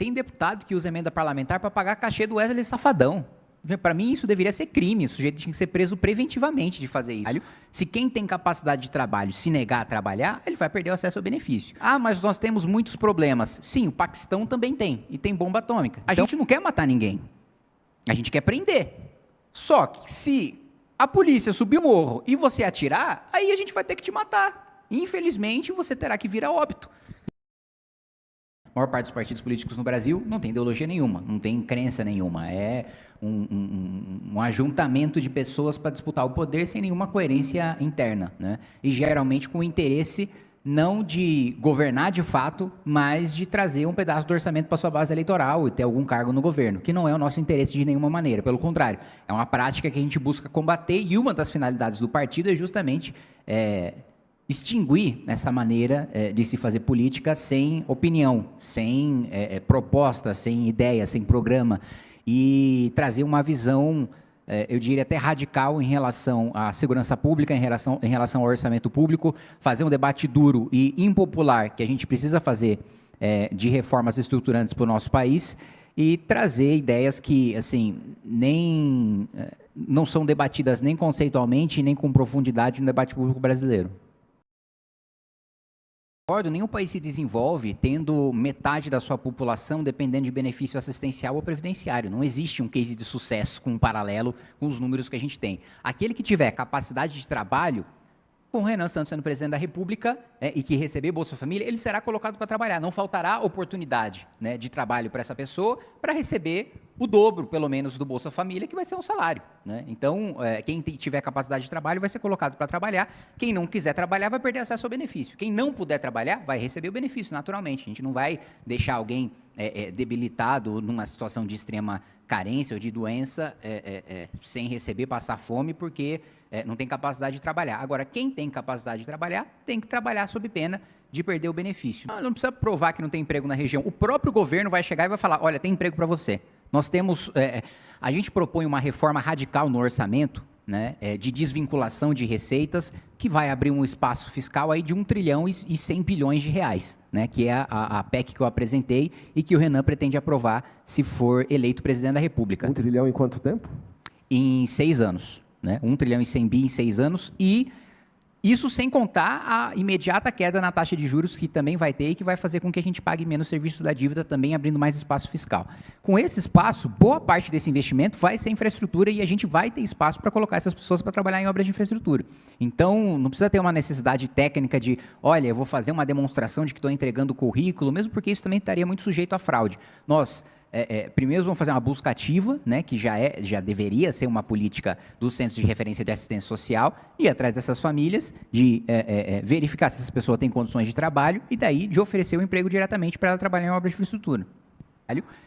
tem deputado que usa emenda parlamentar para pagar cachê do Wesley Safadão. Para mim, isso deveria ser crime. O sujeito tinha que ser preso preventivamente de fazer isso. Se quem tem capacidade de trabalho se negar a trabalhar, ele vai perder o acesso ao benefício. Ah, mas nós temos muitos problemas. Sim, o Paquistão também tem. E tem bomba atômica. A gente não quer matar ninguém. A gente quer prender. Só que se a polícia subir o morro e você atirar, aí a gente vai ter que te matar. Infelizmente, você terá que vir a óbito. A maior parte dos partidos políticos no Brasil não tem ideologia nenhuma, não tem crença nenhuma. É um ajuntamento de pessoas para disputar o poder sem nenhuma coerência interna, né? E geralmente com o interesse não de governar de fato, mas de trazer um pedaço do orçamento para sua base eleitoral e ter algum cargo no governo, que não é o nosso interesse de nenhuma maneira. Pelo contrário, é uma prática que a gente busca combater e uma das finalidades do partido é justamente extinguir essa maneira de se fazer política sem opinião, sem proposta, sem ideia, sem programa, e trazer uma visão, eu diria até radical em relação à segurança pública, em relação ao orçamento público, fazer um debate duro e impopular que a gente precisa fazer de reformas estruturantes para o nosso país e trazer ideias que, assim, não são debatidas nem conceitualmente, nem com profundidade no debate público brasileiro. Nenhum país se desenvolve tendo metade da sua população dependendo de benefício assistencial ou previdenciário. Não existe um case de sucesso com um paralelo com os números que a gente tem. Aquele que tiver capacidade de trabalho, com o Renan Santos sendo presidente da República e que receber Bolsa Família, ele será colocado para trabalhar. Não faltará oportunidade, né, de trabalho para essa pessoa para receber o dobro, pelo menos, do Bolsa Família, que vai ser um salário, né? Então, quem tiver capacidade de trabalho vai ser colocado para trabalhar. Quem não quiser trabalhar vai perder acesso ao benefício. Quem não puder trabalhar vai receber o benefício, naturalmente. A gente não vai deixar alguém debilitado numa situação de extrema carência ou de doença sem receber, passar fome, porque não tem capacidade de trabalhar. Agora, quem tem capacidade de trabalhar, tem que trabalhar sob pena de perder o benefício. Não precisa provar que não tem emprego na região. O próprio governo vai chegar e vai falar, olha, tem emprego para você. Nós temos, a gente propõe uma reforma radical no orçamento, né, de desvinculação de receitas, que vai abrir um espaço fiscal aí de 1 trilhão e 100 bilhões de reais, né, que é a PEC que eu apresentei e que o Renan pretende aprovar se for eleito presidente da República. 1 trilhão em quanto tempo? Em 6 anos. Né, 1 trilhão e 100 bi em 6 anos e isso sem contar a imediata queda na taxa de juros que também vai ter e que vai fazer com que a gente pague menos serviços da dívida, também abrindo mais espaço fiscal. Com esse espaço, boa parte desse investimento vai ser infraestrutura e a gente vai ter espaço para colocar essas pessoas para trabalhar em obras de infraestrutura. Então, não precisa ter uma necessidade técnica de, olha, eu vou fazer uma demonstração de que estou entregando o currículo, mesmo porque isso também estaria muito sujeito à fraude. Nós... primeiro vamos fazer uma busca ativa, né, que já deveria ser uma política dos centros de referência de assistência social, ir atrás dessas famílias, de verificar se essa pessoa tem condições de trabalho e daí de oferecer o emprego diretamente para ela trabalhar em obras de infraestrutura.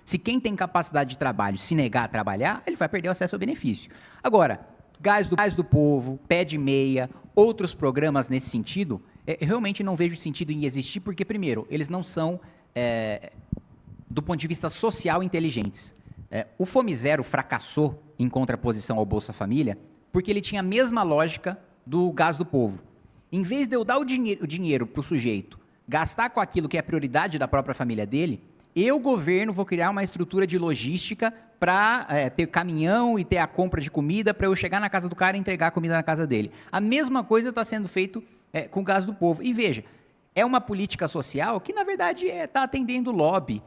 Se quem tem capacidade de trabalho se negar a trabalhar, ele vai perder o acesso ao benefício. Agora, gás do povo, pé de meia, outros programas nesse sentido, eu realmente não vejo sentido em existir, porque, primeiro, eles não são... do ponto de vista social, inteligentes. O Fome Zero fracassou em contraposição ao Bolsa Família porque ele tinha a mesma lógica do gás do povo. Em vez de eu dar o dinheiro para o sujeito gastar com aquilo que é a prioridade da própria família dele, eu, governo, vou criar uma estrutura de logística para ter caminhão e ter a compra de comida para eu chegar na casa do cara e entregar a comida na casa dele. A mesma coisa está sendo feito com o gás do povo. E veja, é uma política social que, na verdade, está atendendo o lobby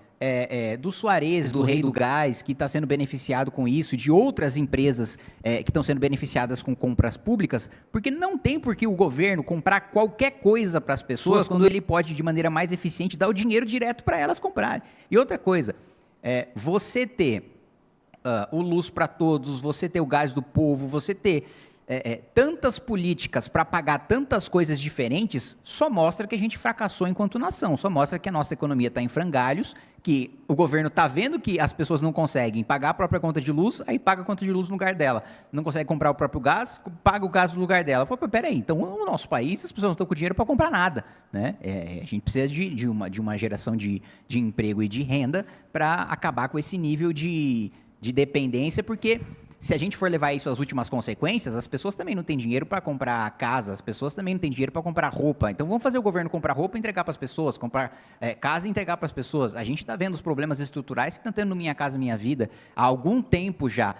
do Suarez, do Rei do Gás, que está sendo beneficiado com isso, de outras empresas que estão sendo beneficiadas com compras públicas, porque não tem por que o governo comprar qualquer coisa para as pessoas quando ele pode, de maneira mais eficiente, dar o dinheiro direto para elas comprarem. E outra coisa, você ter o Luz para Todos, você ter o Gás do Povo, você ter... tantas políticas para pagar tantas coisas diferentes, só mostra que a gente fracassou enquanto nação, só mostra que a nossa economia está em frangalhos, que o governo está vendo que as pessoas não conseguem pagar a própria conta de luz, aí paga a conta de luz no lugar dela. Não consegue comprar o próprio gás, paga o gás no lugar dela. Pô, peraí, então no nosso país as pessoas não estão com dinheiro para comprar nada, né? A gente precisa de uma geração de emprego e de renda para acabar com esse nível de dependência, porque... se a gente for levar isso às últimas consequências, as pessoas também não têm dinheiro para comprar casa, as pessoas também não têm dinheiro para comprar roupa. Então vamos fazer o governo comprar roupa e entregar para as pessoas, comprar casa e entregar para as pessoas. A gente está vendo os problemas estruturais que estão tendo no Minha Casa Minha Vida há algum tempo já,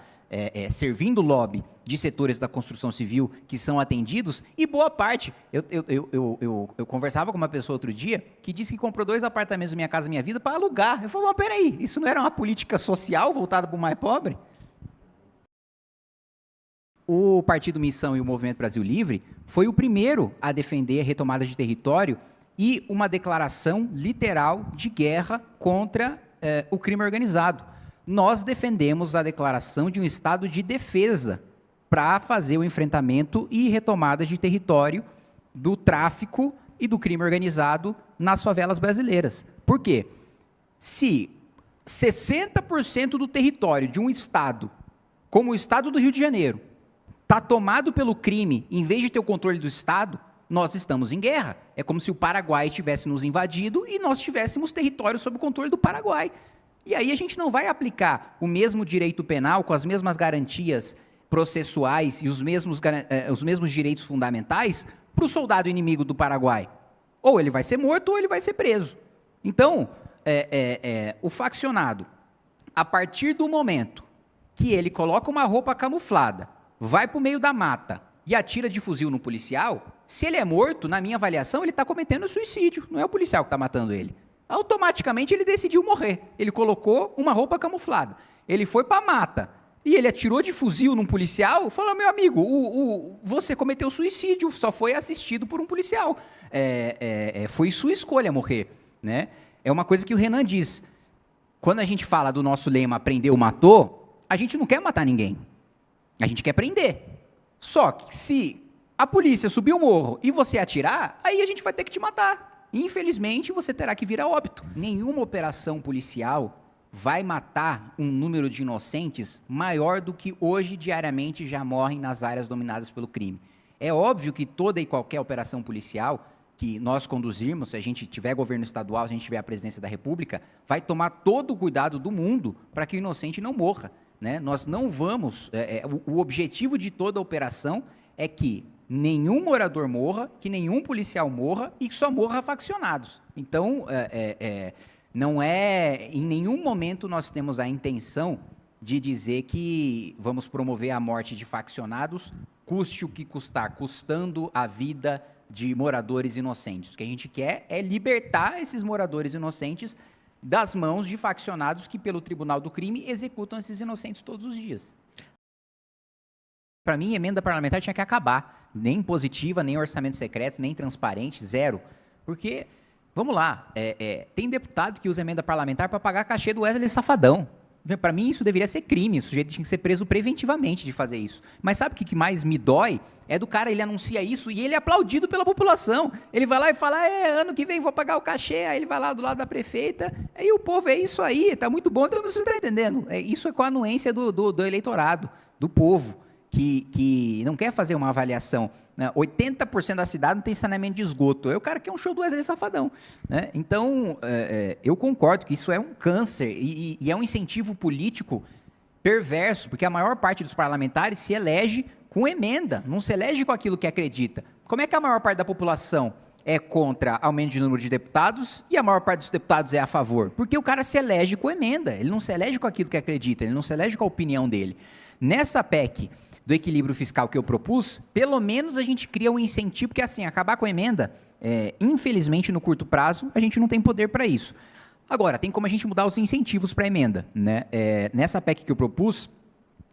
servindo lobby de setores da construção civil que são atendidos, e boa parte. Eu conversava com uma pessoa outro dia que disse que comprou 2 apartamentos do Minha Casa Minha Vida para alugar. Eu falei, mas peraí, isso não era uma política social voltada para o mais pobre? O Partido Missão e o Movimento Brasil Livre foi o primeiro a defender a retomada de território e uma declaração literal de guerra contra o crime organizado. Nós defendemos a declaração de um estado de defesa para fazer o enfrentamento e retomada de território do tráfico e do crime organizado nas favelas brasileiras. Por quê? Se 60% do território de um estado, como o estado do Rio de Janeiro, está tomado pelo crime, em vez de ter o controle do estado, nós estamos em guerra. É como se o Paraguai tivesse nos invadido e nós tivéssemos território sob o controle do Paraguai. E aí a gente não vai aplicar o mesmo direito penal, com as mesmas garantias processuais e os mesmos direitos fundamentais para o soldado inimigo do Paraguai. Ou ele vai ser morto ou ele vai ser preso. Então, o faccionado, a partir do momento que ele coloca uma roupa camuflada, vai para o meio da mata e atira de fuzil no policial, se ele é morto, na minha avaliação, ele está cometendo suicídio, não é o policial que está matando ele. Automaticamente ele decidiu morrer. Ele colocou uma roupa camuflada. Ele foi para a mata e ele atirou de fuzil num policial, falou, meu amigo, você cometeu suicídio, só foi assistido por um policial. Foi sua escolha morrer. Né? É uma coisa que o Renan diz. Quando a gente fala do nosso lema, prendeu, matou, a gente não quer matar ninguém. A gente quer prender. Só que se a polícia subir o morro e você atirar, aí a gente vai ter que te matar. Infelizmente, você terá que vir a óbito. Nenhuma operação policial vai matar um número de inocentes maior do que hoje, diariamente, já morrem nas áreas dominadas pelo crime. É óbvio que toda e qualquer operação policial que nós conduzirmos, se a gente tiver governo estadual, se a gente tiver a presidência da República, vai tomar todo o cuidado do mundo para que o inocente não morra. Né? Nós não vamos... o objetivo de toda a operação é que nenhum morador morra, que nenhum policial morra e que só morra faccionados. Então, não em nenhum momento nós temos a intenção de dizer que vamos promover a morte de faccionados, custe o que custar, custando a vida de moradores inocentes. O que a gente quer é libertar esses moradores inocentes das mãos de faccionados que, pelo Tribunal do Crime, executam esses inocentes todos os dias. Para mim, emenda parlamentar tinha que acabar. Nem positiva, nem orçamento secreto, nem transparente, zero. Porque, vamos lá, tem deputado que usa emenda parlamentar para pagar cachê do Wesley Safadão. Para mim, isso deveria ser crime, o sujeito tinha que ser preso preventivamente de fazer isso. Mas sabe o que mais me dói? É do cara, ele anuncia isso e ele é aplaudido pela população. Ele vai lá e fala, ano que vem vou pagar o cachê, aí ele vai lá do lado da prefeita, aí o povo, é isso aí, tá muito bom, então você está entendendo. Isso é com a anuência do eleitorado, do povo. Que não quer fazer uma avaliação. Né? 80% da cidade não tem saneamento de esgoto. Aí o cara quer um show do Wesley Safadão. Né? Então, eu concordo que isso é um câncer e é um incentivo político perverso, porque a maior parte dos parlamentares se elege com emenda, não se elege com aquilo que acredita. Como é que a maior parte da população é contra aumento de número de deputados e a maior parte dos deputados é a favor? Porque o cara se elege com emenda, ele não se elege com aquilo que acredita, ele não se elege com a opinião dele. Nessa PEC do equilíbrio fiscal que eu propus, pelo menos a gente cria um incentivo, porque assim, acabar com a emenda, infelizmente no curto prazo, a gente não tem poder para isso. Agora, tem como a gente mudar os incentivos para a emenda. Né? Nessa PEC que eu propus,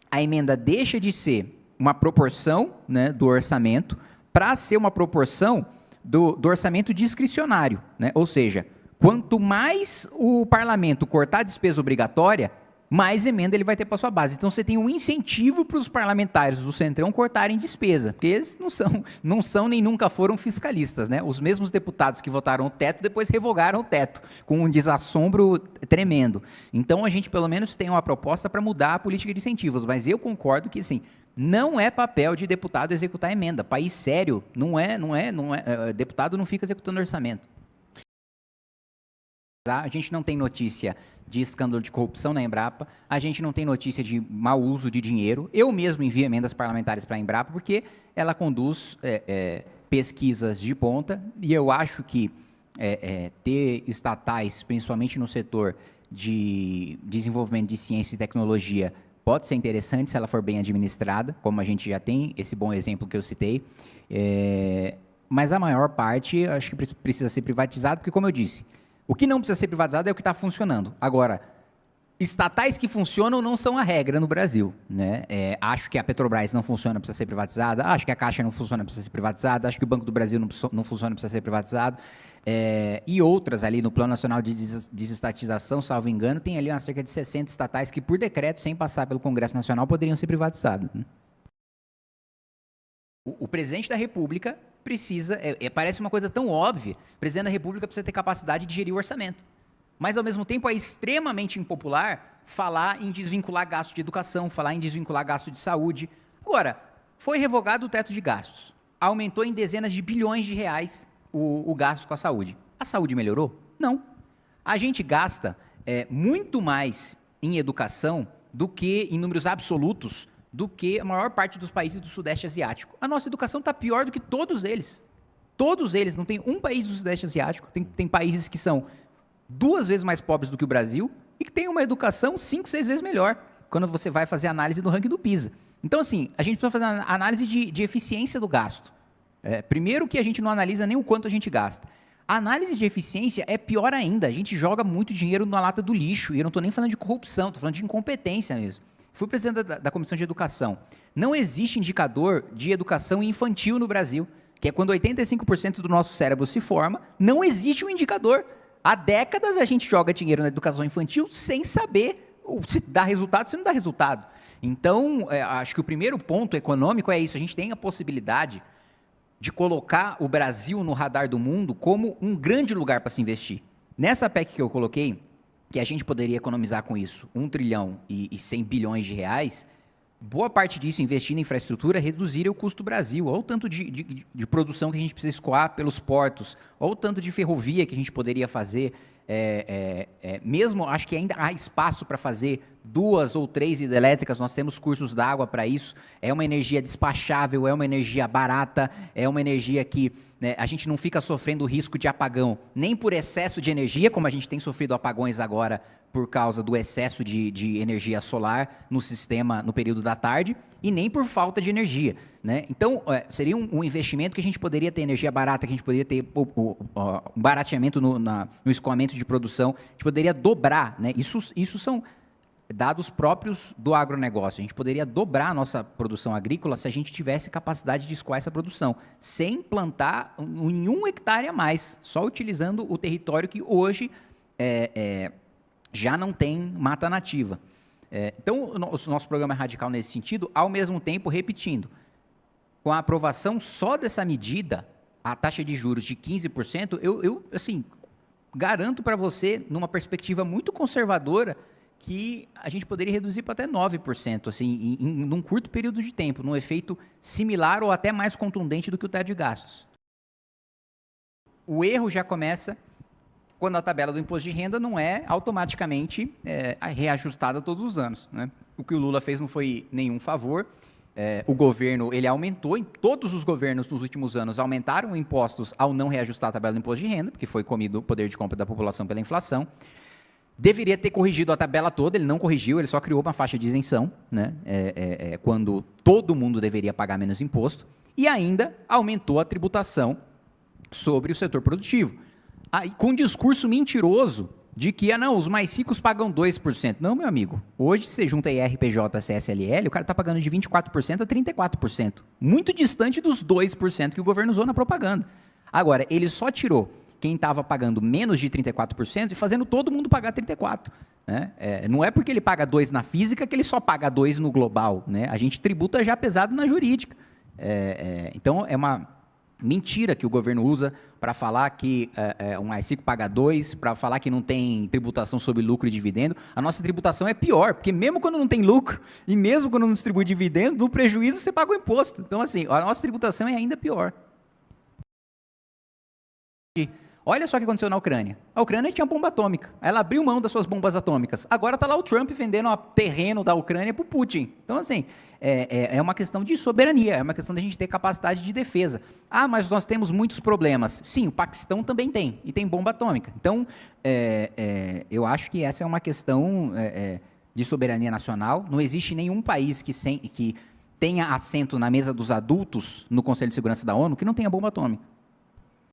a emenda deixa de ser uma proporção, né, do orçamento para ser uma proporção do orçamento discricionário. Né? Ou seja, quanto mais o parlamento cortar a despesa obrigatória, mais emenda ele vai ter para sua base. Então, você tem um incentivo para os parlamentares do Centrão cortarem despesa, porque eles não são nem nunca foram fiscalistas. Né? Os mesmos deputados que votaram o teto, depois revogaram o teto, com um desassombro tremendo. Então, a gente, pelo menos, tem uma proposta para mudar a política de incentivos, mas eu concordo que, assim, não é papel de deputado executar emenda. País sério, não é, deputado não fica executando orçamento. A gente não tem notícia de escândalo de corrupção na Embrapa, a gente não tem notícia de mau uso de dinheiro. Eu mesmo envio emendas parlamentares para a Embrapa porque ela conduz pesquisas de ponta e eu acho que ter estatais, principalmente no setor de desenvolvimento de ciência e tecnologia, pode ser interessante se ela for bem administrada, como a gente já tem esse bom exemplo que eu citei. Mas a maior parte, acho que precisa ser privatizado, porque, como eu disse, o que não precisa ser privatizado é o que está funcionando. Agora, estatais que funcionam não são a regra no Brasil, né? Acho que a Petrobras não funciona, precisa ser privatizada. Acho que a Caixa não funciona, precisa ser privatizada. Acho que o Banco do Brasil não funciona, precisa ser privatizado. E outras ali no Plano Nacional de Desestatização, salvo engano, tem ali cerca de 60 estatais que, por decreto, sem passar pelo Congresso Nacional, poderiam ser privatizadas, né? O presidente da República precisa, parece uma coisa tão óbvia, o presidente da República precisa ter capacidade de gerir o orçamento. Mas, ao mesmo tempo, é extremamente impopular falar em desvincular gasto de educação, falar em desvincular gasto de saúde. Agora, foi revogado o teto de gastos, aumentou em dezenas de bilhões de reais o gasto com a saúde. A saúde melhorou? Não. A gente gasta muito mais em educação do que, em números absolutos, do que a maior parte dos países do Sudeste Asiático. A nossa educação está pior do que todos eles. Todos eles. Não tem um país do Sudeste Asiático. Tem países que são 2 vezes mais pobres do que o Brasil e que tem uma educação 5, 6 vezes melhor quando você vai fazer análise do ranking do PISA. Então, assim, a gente precisa fazer uma análise de eficiência do gasto. Primeiro que a gente não analisa nem o quanto a gente gasta. A análise de eficiência é pior ainda. A gente joga muito dinheiro na lata do lixo. E eu não estou nem falando de corrupção, estou falando de incompetência mesmo. Fui presidente da Comissão de Educação. Não existe indicador de educação infantil no Brasil, que é quando 85% do nosso cérebro se forma. Não existe um indicador. Há décadas a gente joga dinheiro na educação infantil sem saber se dá resultado, se não dá resultado. Então, acho que o primeiro ponto econômico é isso. A gente tem a possibilidade de colocar o Brasil no radar do mundo como um grande lugar para se investir. Nessa PEC que eu coloquei, que a gente poderia economizar com isso 1 trilhão e 100 bilhões de reais, boa parte disso investindo em infraestrutura reduziria o custo do Brasil, ou o tanto de produção que a gente precisa escoar pelos portos, ou o tanto de ferrovia que a gente poderia fazer. Mesmo, acho que ainda há espaço para fazer 2 ou 3 hidrelétricas, nós temos cursos d'água para isso, é uma energia despachável, é uma energia barata, é uma energia que a gente não fica sofrendo o risco de apagão, nem por excesso de energia, como a gente tem sofrido apagões agora por causa do excesso de energia solar no sistema no período da tarde, e nem por falta de energia, né? Então, seria um investimento que a gente poderia ter energia barata, que a gente poderia ter um barateamento no escoamento de produção, a gente poderia dobrar, né? Isso são dados próprios do agronegócio. A gente poderia dobrar a nossa produção agrícola se a gente tivesse capacidade de escoar essa produção, sem plantar em 1 hectare a mais, só utilizando o território que hoje já não tem mata nativa. Então, o nosso programa é radical nesse sentido, ao mesmo tempo, repetindo, com a aprovação só dessa medida, a taxa de juros de 15%, eu assim, garanto para você, numa perspectiva muito conservadora, que a gente poderia reduzir para até 9%, assim, em um curto período de tempo, num efeito similar ou até mais contundente do que o teto de gastos. O erro já começa quando a tabela do imposto de renda não é automaticamente reajustada todos os anos, né? O que o Lula fez não foi nenhum favor. O governo, ele aumentou, todos os governos nos últimos anos aumentaram impostos ao não reajustar a tabela do imposto de renda, porque foi comido o poder de compra da população pela inflação. Deveria ter corrigido a tabela toda, ele não corrigiu, ele só criou uma faixa de isenção, né? Quando todo mundo deveria pagar menos imposto, e ainda aumentou a tributação sobre o setor produtivo. Com um discurso mentiroso de que, não, os mais ricos pagam 2%. Não, meu amigo, hoje você junta IRPJ, CSLL, o cara está pagando de 24% a 34%, muito distante dos 2% que o governo usou na propaganda. Agora, ele só tirou quem estava pagando menos de 34% e fazendo todo mundo pagar 34%. Né? Não é porque ele paga 2% na física que ele só paga 2% no global. Né? A gente tributa já pesado na jurídica. Então, é uma mentira que o governo usa para falar que o mais rico paga 2%, para falar que não tem tributação sobre lucro e dividendo. A nossa tributação é pior, porque mesmo quando não tem lucro e mesmo quando não distribui dividendo, no prejuízo você paga o imposto. Então, assim, a nossa tributação é ainda pior. Olha só o que aconteceu na Ucrânia. A Ucrânia tinha bomba atômica. Ela abriu mão das suas bombas atômicas. Agora está lá o Trump vendendo o terreno da Ucrânia para o Putin. Então, assim, é uma questão de soberania, é uma questão de a gente ter capacidade de defesa. Ah, mas nós temos muitos problemas. Sim, o Paquistão também tem, e tem bomba atômica. Então, eu acho que essa é uma questão de soberania nacional. Não existe nenhum país que tenha assento na mesa dos adultos no Conselho de Segurança da ONU que não tenha bomba atômica.